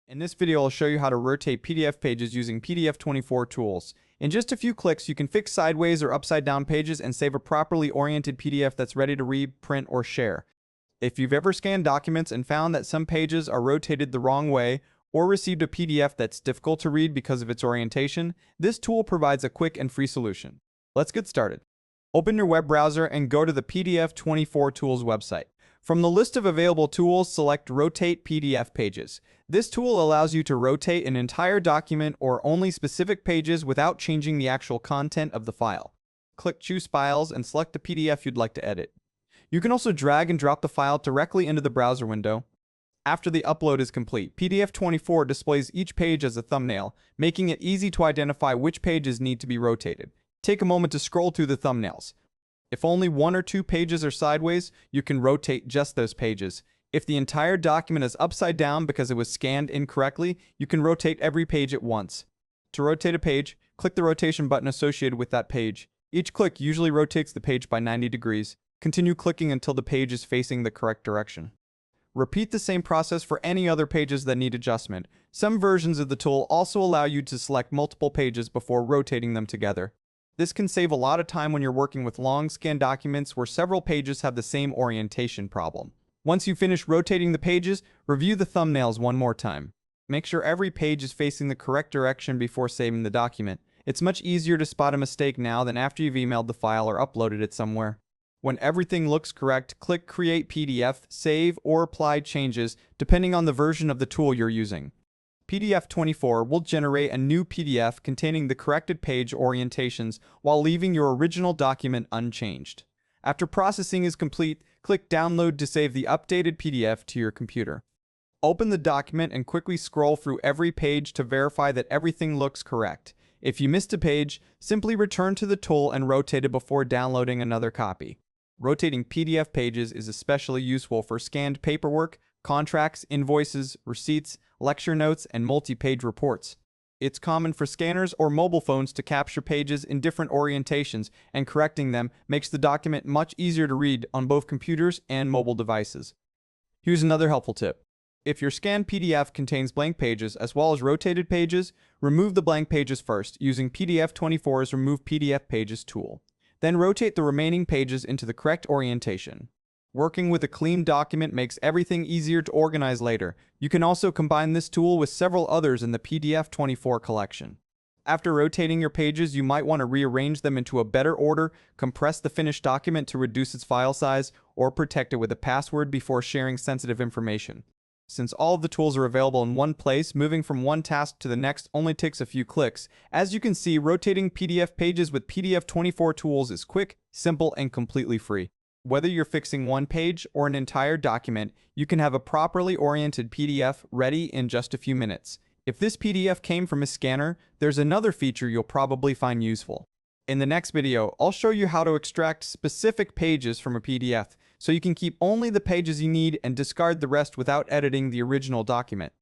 In this video, I'll show you how to rotate PDF pages using PDF24 Tools. In just a few clicks, you can fix sideways or upside down pages and save a properly oriented PDF that's ready to read, print, or share. If you've ever scanned documents and found that some pages are rotated the wrong way, or received a PDF that's difficult to read because of its orientation, this tool provides a quick and free solution. Let's get started. Open your web browser and go to the PDF24 Tools website. From the list of available tools, select Rotate PDF Pages. This tool allows you to rotate an entire document or only specific pages without changing the actual content of the file. Click Choose Files and select the PDF you'd like to edit. You can also drag and drop the file directly into the browser window. After the upload is complete, PDF24 displays each page as a thumbnail, making it easy to identify which pages need to be rotated. Take a moment to scroll through the thumbnails. If only one or two pages are sideways, you can rotate just those pages. If the entire document is upside down because it was scanned incorrectly, you can rotate every page at once. To rotate a page, click the rotation button associated with that page. Each click usually rotates the page by 90 degrees. Continue clicking until the page is facing the correct direction. Repeat the same process for any other pages that need adjustment. Some versions of the tool also allow you to select multiple pages before rotating them together. This can save a lot of time when you're working with long scanned documents where several pages have the same orientation problem. Once you finish rotating the pages, review the thumbnails one more time. Make sure every page is facing the correct direction before saving the document. It's much easier to spot a mistake now than after you've emailed the file or uploaded it somewhere. When everything looks correct, click Create PDF, Save, or Apply Changes, depending on the version of the tool you're using. PDF24 will generate a new PDF containing the corrected page orientations while leaving your original document unchanged. After processing is complete, click Download to save the updated PDF to your computer. Open the document and quickly scroll through every page to verify that everything looks correct. If you missed a page, simply return to the tool and rotate it before downloading another copy. Rotating PDF pages is especially useful for scanned paperwork, contracts, invoices, receipts, lecture notes, and multi-page reports. It's common for scanners or mobile phones to capture pages in different orientations, and correcting them makes the document much easier to read on both computers and mobile devices. Here's another helpful tip. If your scanned PDF contains blank pages as well as rotated pages, remove the blank pages first using PDF24's Remove PDF Pages tool. Then rotate the remaining pages into the correct orientation. Working with a clean document makes everything easier to organize later. You can also combine this tool with several others in the PDF24 collection. After rotating your pages, you might want to rearrange them into a better order, compress the finished document to reduce its file size, or protect it with a password before sharing sensitive information. Since all of the tools are available in one place, moving from one task to the next only takes a few clicks. As you can see, rotating PDF pages with PDF24 Tools is quick, simple, and completely free. Whether you're fixing one page or an entire document, you can have a properly oriented PDF ready in just a few minutes. If this PDF came from a scanner, there's another feature you'll probably find useful. In the next video, I'll show you how to extract specific pages from a PDF, so you can keep only the pages you need and discard the rest without editing the original document.